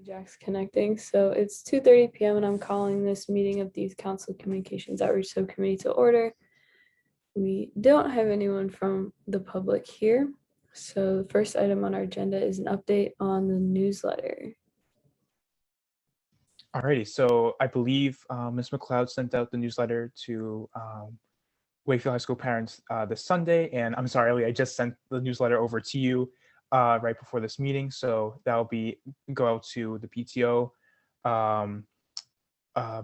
Jack's connecting. So it's 2:30 p.m. and I'm calling this meeting of the Youth Council Communications Outreach Subcommittee to order. We don't have anyone from the public here. So the first item on our agenda is an update on the newsletter. Alrighty, so I believe Ms. McLeod sent out the newsletter to Wakefield High School parents this Sunday, and I'm sorry, Ellie, I just sent the newsletter over to you right before this meeting, so that'll go out to the PTO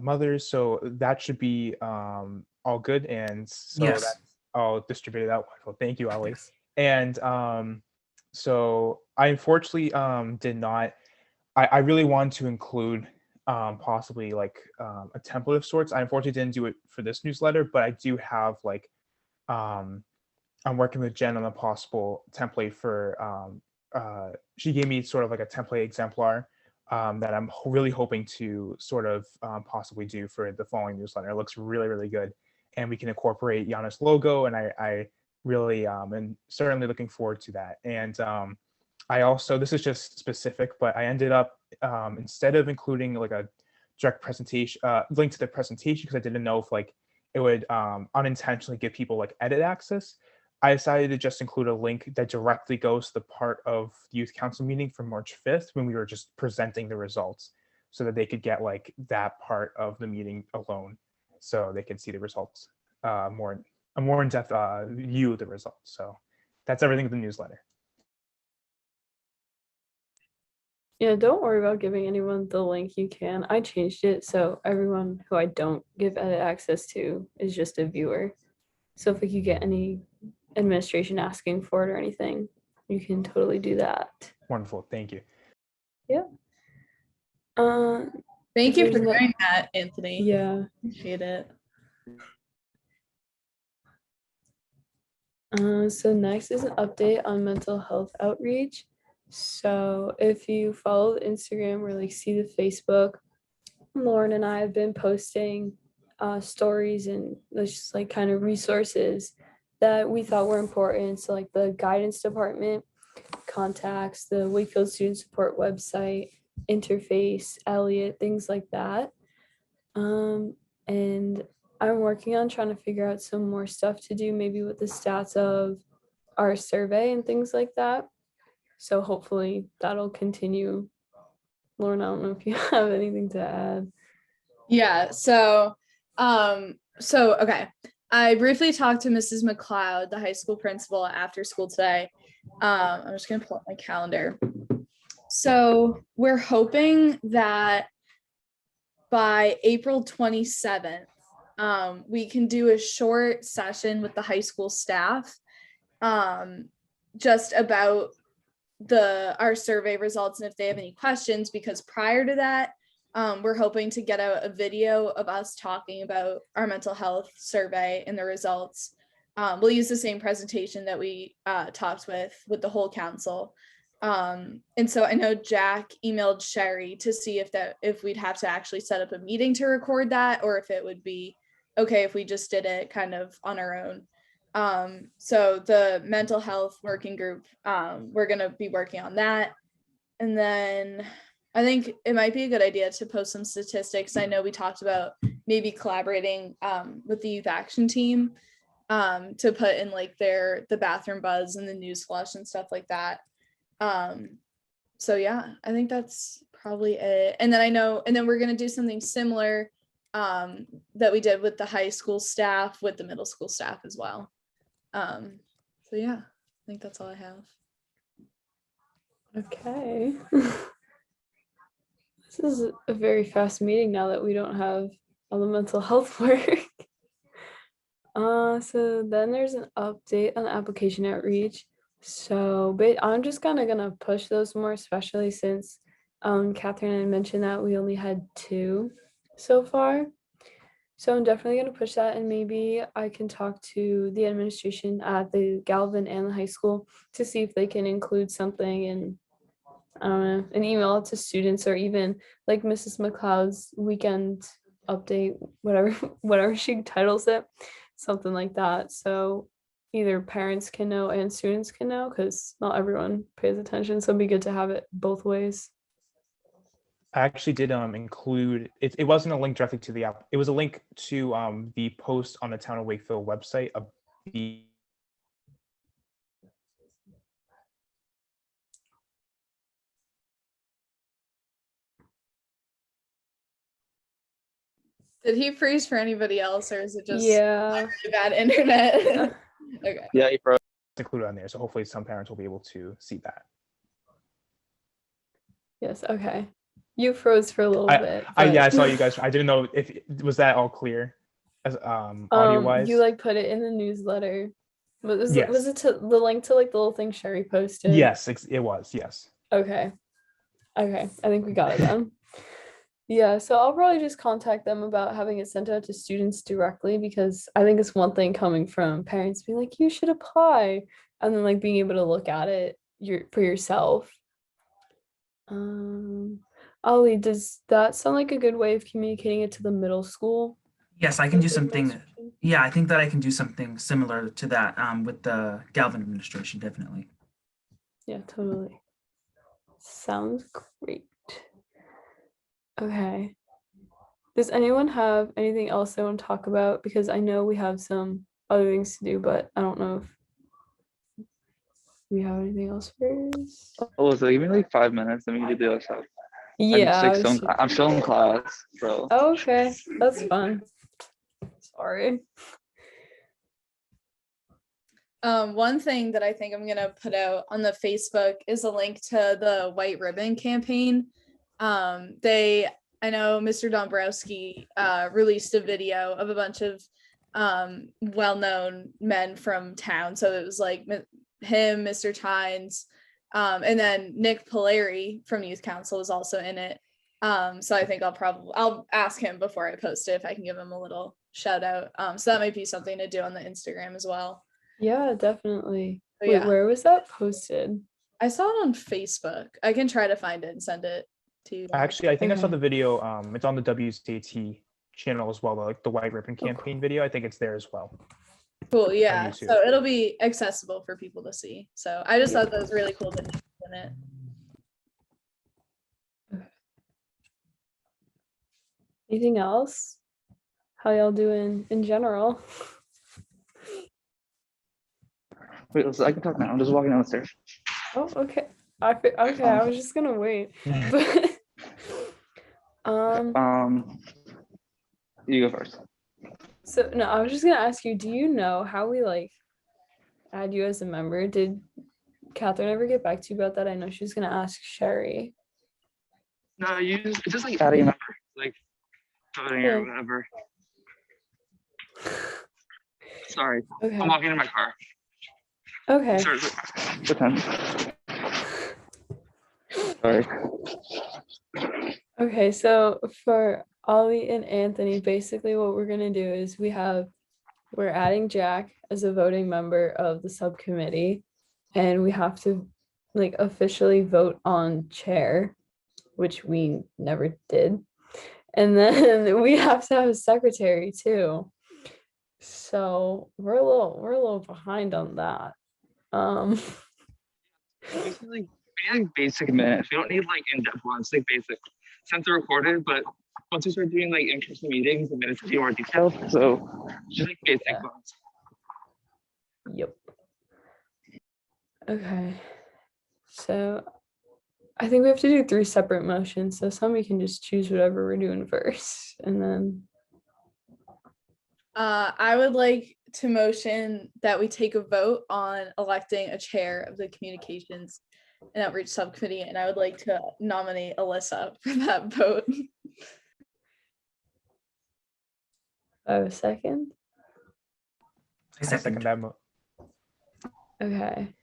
mothers, so that should be all good, and so Yes. that's all distributed out. Wonderful, thank you, Ellie. Yes. And so I unfortunately did not. I really wanted to include possibly like a template of sorts. I unfortunately didn't do it for this newsletter, but I do have like I'm working with Jen on a possible template for she gave me sort of like a template exemplar that I'm really hoping to sort of possibly do for the following newsletter. It looks really, really good, and we can incorporate Yana's logo, and I really am certainly looking forward to that. And I also, this is just specific, but I ended up instead of including like a direct presentation link to the presentation, because I didn't know if like it would unintentionally give people like edit access, I decided to just include a link that directly goes to the part of the youth council meeting from March 5th when we were just presenting the results, so that they could get like that part of the meeting alone, so they can see the results a more in-depth view of the results. So that's everything in the newsletter. Yeah, don't worry about giving anyone the link. You can. I changed it so everyone who I don't give edit access to is just a viewer. So if you get any administration asking for it or anything, you can totally do that. Wonderful, thank you. Yeah. Thank you for doing that, Anthony. Yeah. Appreciate it. So next is an update on mental health outreach. So if you follow the Instagram or like see the Facebook, Lauren and I have been posting stories and just like kind of resources that we thought were important. So like the guidance department contacts, the Wakefield Student Support website, interface, Elliot, things like that. And I'm working on trying to figure out some more stuff to do, maybe with the stats of our survey and things like that. So hopefully that'll continue. Lauren, I don't know if you have anything to add. Yeah, so okay. I briefly talked to Mrs. McLeod, the high school principal, after school today. I'm just gonna pull up my calendar. So we're hoping that by April 27th, we can do a short session with the high school staff just about our survey results and if they have any questions, because prior to that, we're hoping to get out a video of us talking about our mental health survey and the results. We'll use the same presentation that we talked with the whole council. And so I know Jack emailed Sherry to see if we'd have to actually set up a meeting to record that, or if it would be okay if we just did it kind of on our own. So the mental health working group, we're going to be working on that. And then I think it might be a good idea to post some statistics. I know we talked about maybe collaborating with the youth action team to put in like the bathroom buzz and the news flush and stuff like that. So yeah, I think that's probably it. And then we're going to do something similar that we did with the high school staff, with the middle school staff as well. So yeah, I think that's all I have. Okay. This is a very fast meeting now that we don't have all the mental health work. So then there's an update on the application outreach. So I'm just kind of gonna push those more, especially since Catherine had mentioned that we only had 2 so far. So I'm definitely going to push that, and maybe I can talk to the administration at the Galvin and the high school to see if they can include something in, I don't know, an email to students, or even like Mrs. McLeod's weekend update, whatever she titles it, something like that. So either parents can know and students can know, because not everyone pays attention. So it'd be good to have it both ways. I actually did include it. It wasn't a link directly to the app. It was a link to the post on the Town of Wakefield website of the Did he freeze for anybody else, or is it just Yeah. really bad internet? Okay. Yeah, he froze. included on there. So hopefully some parents will be able to see that. Yes. Okay. You froze for a little bit. Yeah, I but- saw you guys. I didn't know if was that all clear as audio wise. You like put it in the newsletter. Was Yes. it to the link to like the little thing Sherry posted? Yes, it was. Yes. Okay. I think we got it then. Yeah, so I'll probably just contact them about having it sent out to students directly, because I think it's one thing coming from parents being like, you should apply, and then like being able to look at it for yourself. Ollie, does that sound like a good way of communicating it to the middle school? Yes, I can do Like, something. administration? Yeah, I think that I can do something similar to that with the Galvin administration, definitely. Yeah, totally. Sounds great. Okay. Does anyone have anything else they want to talk about? Because I know we have some other things to do, but I don't know if we have anything else first. Alyssa, give me like 5 minutes and we can do the other stuff. Yeah. I'm still in class, so. Oh, okay, that's fun. Sorry. One thing that I think I'm gonna put out on the Facebook is a link to the White Ribbon campaign. I know Mr. Dombrowski released a video of a bunch of well-known men from town. So it was like him, Mr. Tynes, and then Nick Polari from Youth Council was also in it. So I think I'll ask him before I post it if I can give him a little shout out. So that might be something to do on the Instagram as well. Yeah, definitely. But Wait, yeah. where was that posted? I saw it on Facebook. I can try to find it and send it to you. Actually, I think I saw Okay. the video. It's on the WCAT channel as well, like the White Ribbon campaign video. I think it's there as well. Cool, yeah. YouTube. So it'll be accessible for people to see. So I just thought that was really cool to put in it. Anything else? How y'all doing in general? Wait, Alyssa, I can talk now. I'm just walking down the stairs. Oh, okay. Okay, I was just gonna wait. But You go first. so no, I was just gonna ask you, do you know how we like add you as a member? Did Catherine ever get back to you about that? I know she was gonna ask Sherry. No, it's just like adding a number, like voting Yeah. or whatever. Sorry, Okay. I'm walking in my car. Okay. Sorry, pretend. Sorry. Okay, so for Ollie and Anthony, basically what we're gonna do is we're adding Jack as a voting member of the subcommittee, and we have to like officially vote on chair, which we never did. And then we have to have a secretary too. So we're a little behind on that. Basically, we need basic minutes. We don't need like in-depth ones, like basic. Since they're recorded, but once we start doing like in-person meetings, the minutes will be more detailed. So just like basic Yeah. ones. Yep. Okay. So I think we have to do 3 separate motions. So somebody can just choose whatever we're doing first. And then I would like to motion that we take a vote on electing a chair of the communications and outreach subcommittee, and I would like to nominate Alyssa for that vote. a second. I I second second. that. Okay.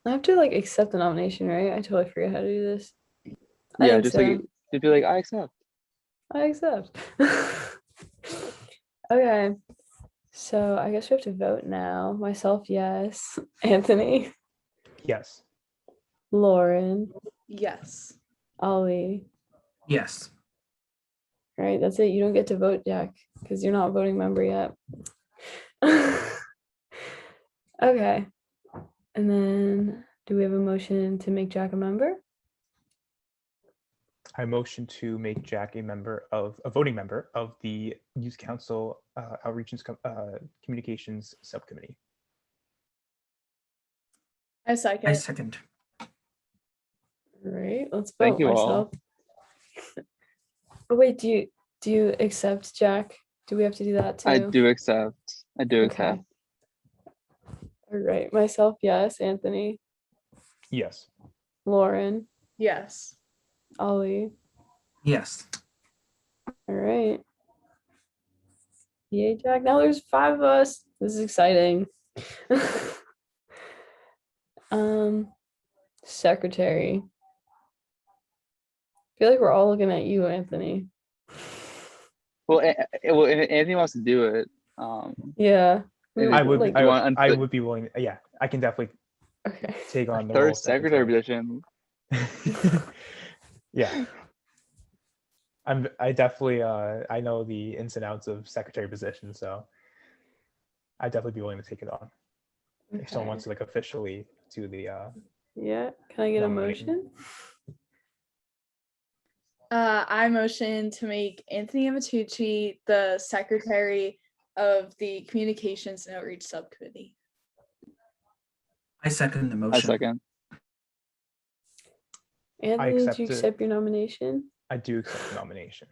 I have to like accept the nomination, right? I totally forget how to do this. I Yeah, think just so. like you'd be like, I accept. I accept. Okay. So I guess we have to vote now. Myself, yes. Anthony, Yes. Lauren, Yes. Ollie. Yes. All right, that's it. You don't get to vote, Jack, because you're not a voting member yet. Okay. And then do we have a motion to make Jack a member? I motion to make Jack a voting member of the Youth Council Outreach and Communications Subcommittee. I second. I second. All right, let's vote. Thank you all. Myself. Oh wait, do you accept, Jack? Do we have to do that too? I do accept. Okay. All right, myself, yes. Anthony, Yes. Lauren, Yes. Ollie. Yes. All right. Yay, Jack. Now there's 5 of us. This is exciting. Secretary. I feel like we're all looking at you, Anthony. Well, if Anthony wants to do it, Yeah. And I would. like, I would be willing. Yeah, I can definitely okay. take on the role third of secretary position. Yeah. I definitely I know the ins and outs of secretary position, so I'd definitely be willing to take it on if someone wants to like officially do the Yeah. Can I get a nominating. motion? I motion to make Anthony Amatucci the secretary of the Communications and Outreach Subcommittee. I second the I motion. second. Anthony, did accept you it. accept your nomination? I do accept the nomination.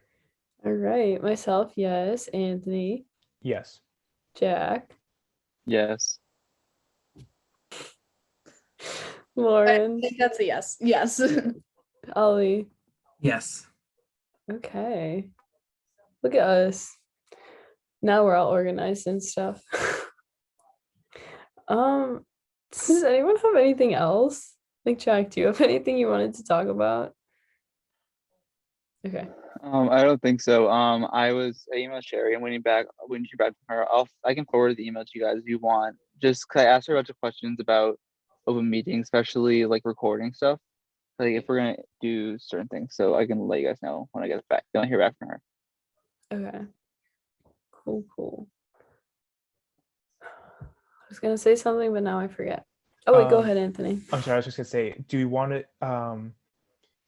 All right. Myself, yes. Anthony, Yes. Jack, Yes. I Lauren, think that's a yes. Yes. Ollie. Yes. Okay. Look at us. Now we're all organized and stuff. Does anyone have anything else? Like, Jack, do you have anything you wanted to talk about? Okay. I don't think so. I emailed Sherry and when you back from her, I can forward the email to you guys if you want. Just 'cause I asked her a bunch of questions about open meetings, especially like recording stuff. Like if we're gonna do certain things, so I can let you guys know when I get back. Don't hear back from her. Okay. Cool. I was gonna say something, but now I forget. Oh wait, go ahead, Anthony. I'm sorry, I was just gonna say, do we want to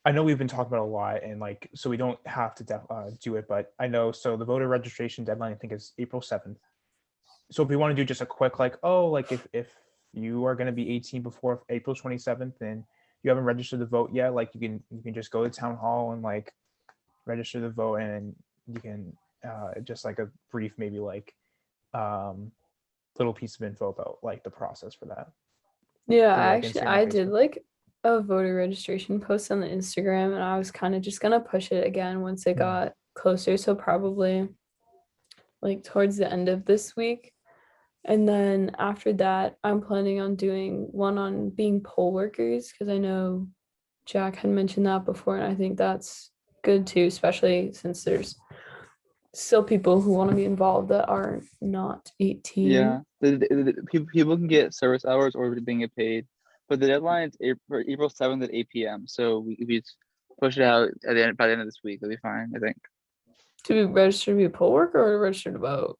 I know we've been talking about a lot and like so we don't have to do it, but I know so the voter registration deadline I think is April 7th. So if we want to do just a quick like, oh, like if you are going to be 18 before April 27th and you haven't registered to vote yet, like you can just go to town hall and like register to vote, and you can just like a brief maybe like little piece of info about like the process for that. Yeah, Through, like, actually, Instagram, I did Facebook. like a voter registration post on the Instagram, and I was kind of just gonna push it again once it got closer. So probably like towards the end of this week. And then after that, I'm planning on doing one on being poll workers because I know Jack had mentioned that before, and I think that's good too, especially since there's still people who want to be involved that are not 18. Yeah, people can get service hours or they can get paid, but the deadline is April 7th at 8 p.m. So we push it out by the end of this week. It'll be fine, I think. To be registered to be a poll worker or to register to vote,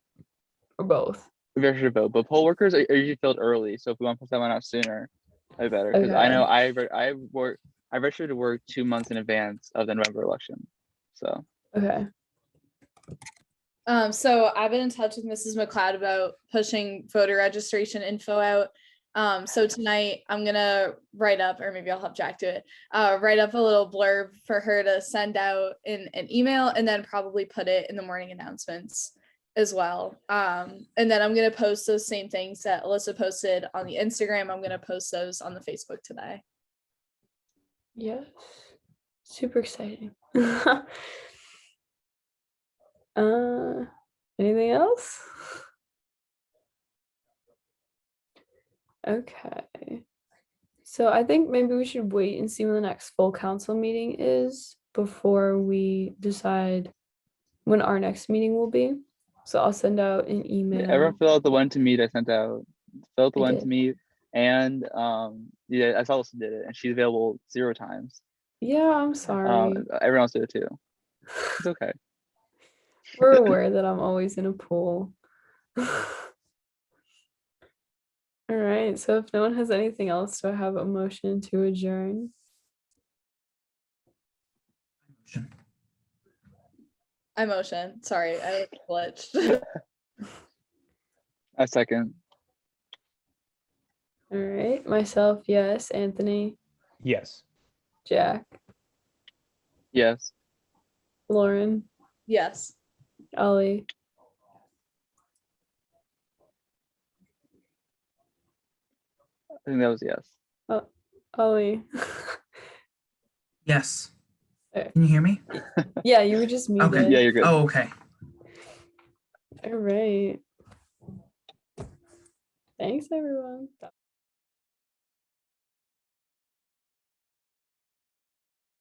or both. Register to vote, but poll workers are usually filled early. So if we want to put someone out sooner, that'd be better. Because I know I registered to work 2 months in advance of the November election. So Okay. So I've been in touch with Mrs. McLeod about pushing voter registration info out. So tonight I'm gonna write up, or maybe I'll have Jack do it, write up a little blurb for her to send out in an email, and then probably put it in the morning announcements as well. And then I'm gonna post those same things that Alyssa posted on the Instagram. I'm gonna post those on the Facebook today. Yes. Super exciting. Anything else? Okay. So I think maybe we should wait and see when the next full council meeting is before we decide when our next meeting will be. So I'll send out an email. everyone fill out the one to meet I sent out. Fill out the I one did. to meet, and yeah, I saw Alyssa did it, and she's available 0 times. Yeah, I'm sorry. Everyone else did it too. It's okay. We're aware that I'm always in a pool. All right, so if no one has anything else, do I have a motion to adjourn? motion. I motion. Sorry, I glitched. A second. All right. Myself, yes. Anthony, Yes. Jack, Yes. Lauren, Yes. Ollie. I think that was yes. Ollie. Yes. Okay. Can you hear me? Yeah, you were just muted. Okay. Yeah, you're good. Oh, okay. All right. Thanks, everyone.